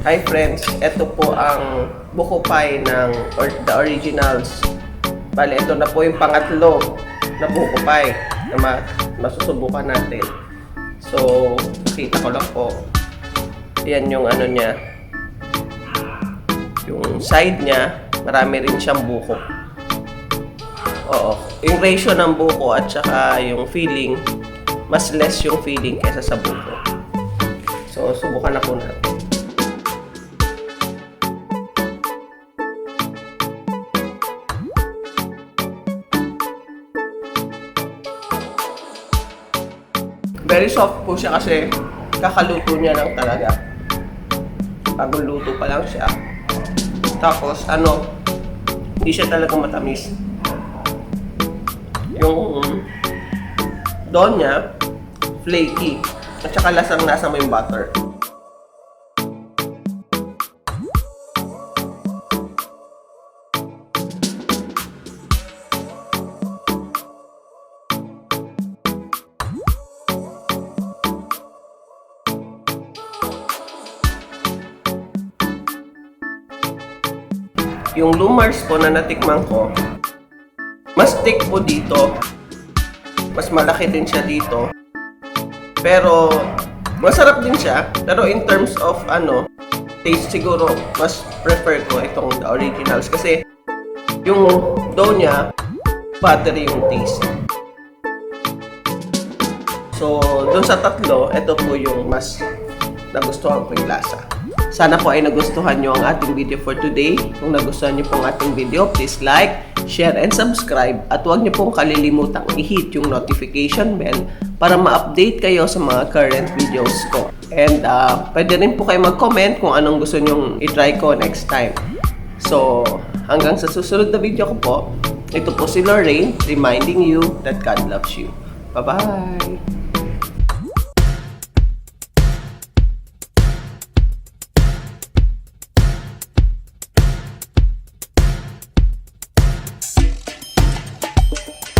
Hi friends, ito po ang buko pie ng the originals. Bale, ito na po yung pangatlo na buko pie na masusubukan natin. So, kita ko lang po. Yan yung ano niya. Yung side niya, marami rin siyang buko. Oo, yung ratio ng buko at saka yung filling, mas less yung filling kaysa sa buko. So, subukan na po natin. Very soft po siya kasi kakaluto niya lang talaga. Bagong luto pa lang siya. Tapos hindi siya talaga matamis. Yung dough niya, flaky. At saka lasang-lasa mo yung butter. Yung Lumars po na natikman ko, mas thick po dito. Mas malaki din siya dito. Pero, masarap din siya. Pero in terms of taste siguro, mas prefer ko itong the originals. Kasi, yung dough niya, buttery yung taste. So, dun sa tatlo, ito po yung mas nagustuhan ko yung lasa. Sana po ay nagustuhan nyo ang ating video for today. Kung nagustuhan nyo po ang ating video, please like, share, and subscribe. At huwag nyo pong kalilimutang i-hit yung notification bell para ma-update kayo sa mga current videos ko. And pwede rin po kayo mag-comment kung anong gusto nyong i-try ko next time. So, hanggang sa susunod na video ko po, ito po si Lorraine reminding you that God loves you. Bye-bye!